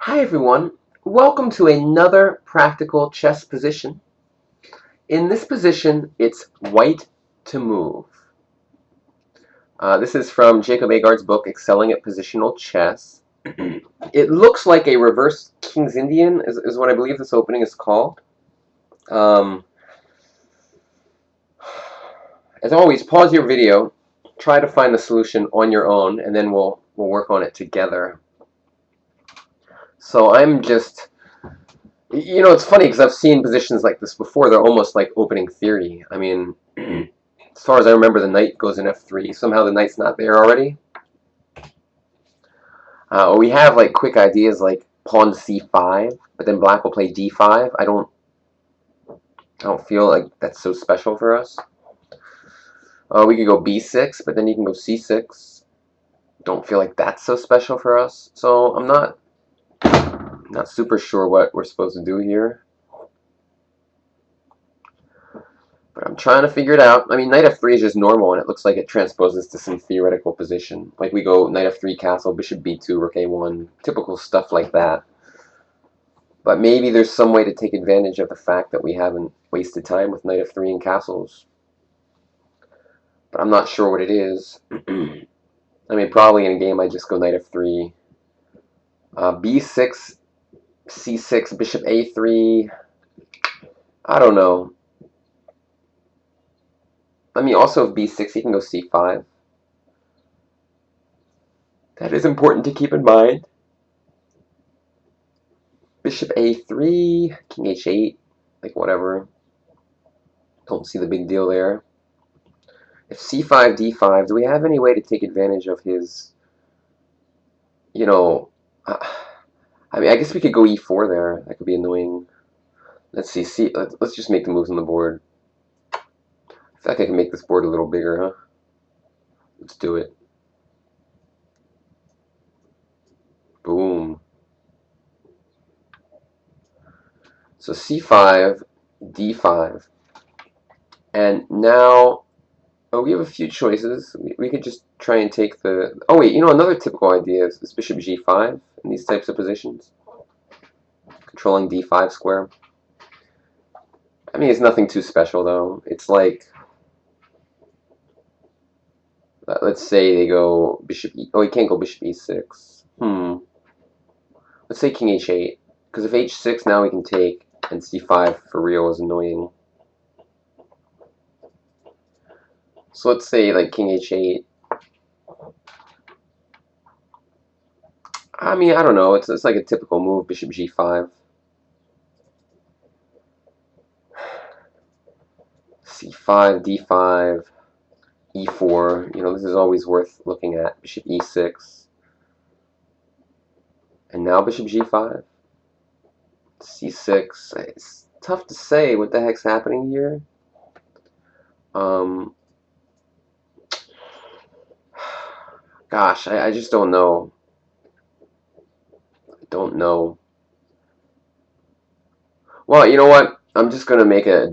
Hi everyone, welcome to another practical chess position. In this position, it's white to move. This is from Jacob Aagaard's book, Excelling at Positional Chess. It looks like a reverse King's Indian, is what I believe this opening is called. As always, pause your video, try to find the solution on your own, and then we'll work on it together. So I'm just... it's funny because I've seen positions like this before. They're almost like opening theory. I mean, as far as I remember, the knight goes in f3. Somehow the knight's not there already. Or we have like quick ideas like pawn c5, but then black will play d5. I don't feel like that's so special for us. We could go b6, but then you can go c6. Don't feel like that's so special for us. So I'm not super sure what we're supposed to do here. But I'm trying to figure it out. I mean, knight f3 is just normal, and it looks like it transposes to some theoretical position. Like we go knight f3 castle, bishop b2, rook a1, typical stuff like that. But maybe there's some way to take advantage of the fact that we haven't wasted time with knight f3 and castles. But I'm not sure what it is. I mean, probably in a game I just go knight f3. b6, c6, bishop a3. I don't know. I mean, also if b6, you can go c5. That is important to keep in mind. Bishop a3, king h8, like whatever. Don't see the big deal there. If c5, d5, do we have any way to take advantage of his, I mean, I guess we could go e4 there. That could be annoying. Let's see, let's just make the moves on the board. I feel like I can make this board a little bigger, huh? Let's do it. Boom. So c5, d5. And now, we have a few choices. We could just try and take the... Oh wait, another typical idea is bishop g5 in these types of positions. Controlling d5 square. I mean, it's nothing too special, though. It's like... let's say they go bishop e... Oh, he can't go bishop e6. Let's say king h8. Because if h6, now we can take, and c5 for real is annoying. So let's say, like, king h8. I mean, I don't know. It's like a typical move, bishop g5. c5, d5, e4. This is always worth looking at. Bishop e6. And now bishop g5. c6. It's tough to say what the heck's happening here. Gosh, I just don't know. I don't know. Well, you know what? I'm just going to make I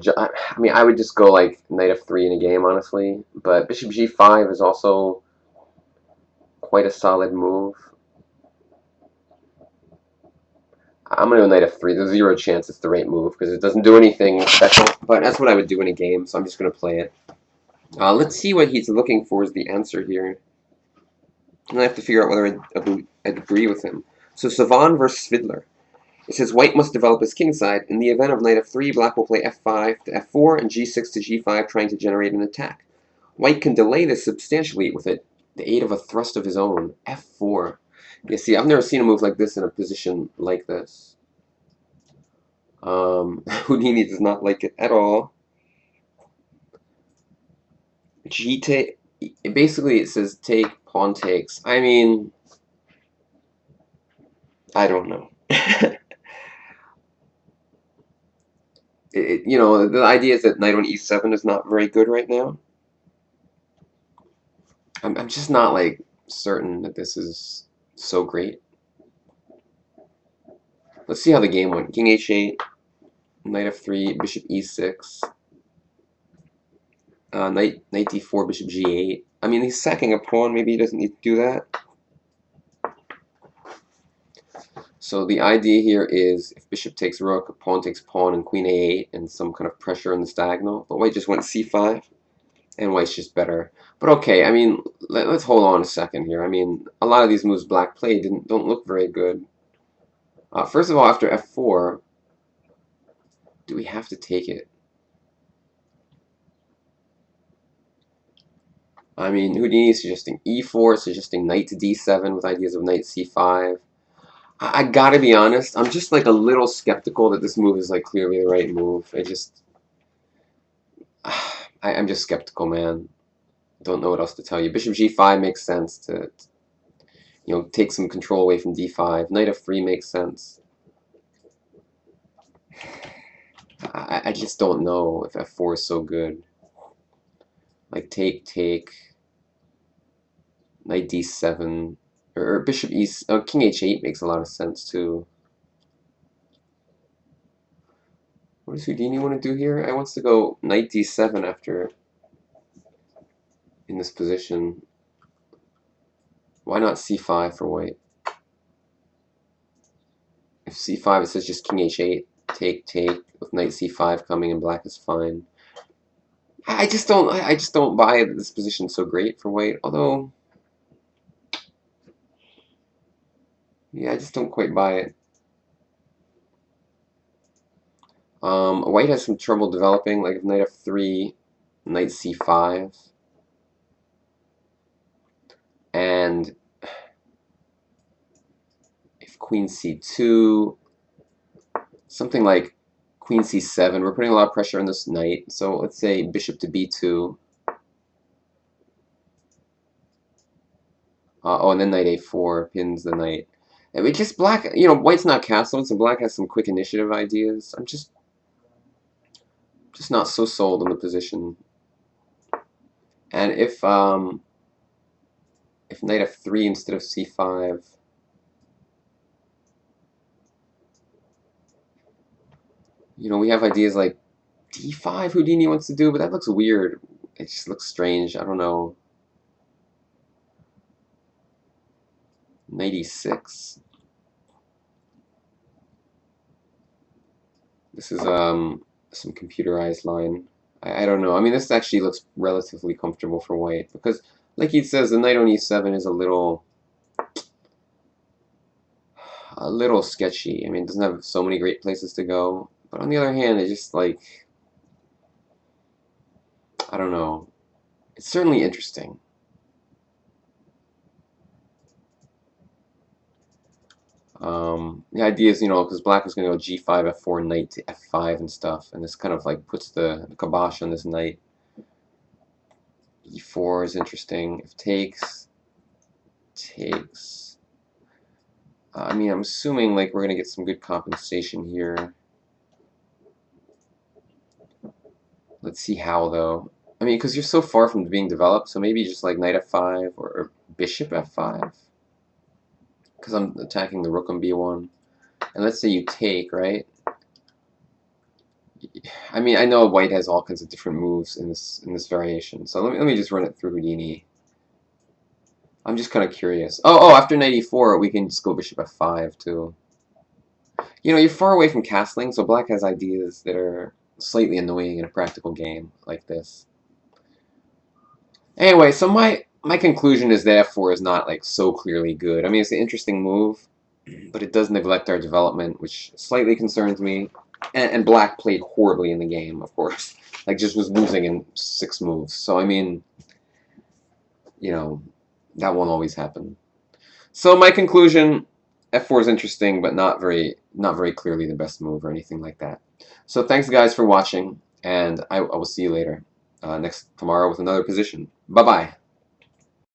mean, I would just go like knight f3 in a game, honestly. But bishop g5 is also quite a solid move. I'm going to go knight f3. There's zero chance it's the right move because it doesn't do anything special. But that's what I would do in a game, so I'm just going to play it. Let's see what he's looking for as the answer here. And I have to figure out whether I agree with him. So Savan versus Fiddler. It says white must develop his kingside. In the event of knight f3, black will play f5 to f4 and g6 to g5, trying to generate an attack. White can delay this substantially with the aid of a thrust of his own. f4. Yeah, see, I've never seen a move like this in a position like this. Houdini does not like it at all. Basically, it says take, pawn takes. I mean, I don't know. The idea is that knight on e7 is not very good right now. I'm just not, like, certain that this is so great. Let's see how the game went. King h8, knight f3, bishop e6, knight d4, bishop g8. I mean, he's sacking a pawn. Maybe he doesn't need to do that. So the idea here is if bishop takes rook, pawn takes pawn, and queen a8, and some kind of pressure in the diagonal. But white just went c5, and white's just better. But okay, I mean, let's hold on a second here. I mean, a lot of these moves black played don't look very good. First of all, after f4, do we have to take it? I mean, Houdini is suggesting e4, suggesting knight to d7 with ideas of knight c5. I gotta be honest, I'm just like a little skeptical that this move is like clearly the right move. I'm just skeptical, man. Don't know what else to tell you. Bishop g5 makes sense to take some control away from d5. Knight f3 makes sense. I just don't know if f4 is so good. Like take, knight d7, or bishop e. King h8 makes a lot of sense too. What does Houdini want to do here? I wants to go knight d7 after in this position. Why not c5 for white? If c5, it says just king h8, take with knight c5 coming, and black is fine. I just don't buy that this position's so great for white. Although, yeah, I just don't quite buy it. White has some trouble developing, like if knight f3, knight c5, and if queen c2, something like queen c7. We're putting a lot of pressure on this knight. So let's say bishop to b2. Oh, and then knight a4 pins the knight. And we just black, white's not castled, so black has some quick initiative ideas. I'm just not so sold on the position. And if knight f3 instead of c5, we have ideas like d5 Houdini wants to do, but that looks weird. It just looks strange. I don't know. Knight e6. This is some computerized line. I don't know. I mean, this actually looks relatively comfortable for white because, like he says, the knight on e7 is a little sketchy. I mean, it doesn't have so many great places to go. But on the other hand, it's just like, I don't know. It's certainly interesting. The idea is, because black is going to go g5, f4, knight to f5 and stuff, and this kind of like puts the kibosh on this knight. e4 is interesting. If takes. I mean, I'm assuming like we're going to get some good compensation here. Let's see how, though. I mean, because you're so far from being developed, so maybe just like knight f5 or bishop f5. Because I'm attacking the rook on b1. And let's say you take, right? I mean, I know white has all kinds of different moves in this variation. So let me just run it through Houdini. I'm just kind of curious. Oh, after knight e4, we can just go bishop f5 too. You're far away from castling, so black has ideas that are slightly annoying in a practical game like this. Anyway, so my conclusion is that f4 is not like so clearly good. I mean, it's an interesting move, but it does neglect our development, which slightly concerns me. And black played horribly in the game, of course. Like, just was losing in 6 moves. So, I mean, that won't always happen. So, my conclusion, f4 is interesting, but not very clearly the best move or anything like that. So, thanks, guys, for watching, and I will see you later, tomorrow with another position. Bye-bye.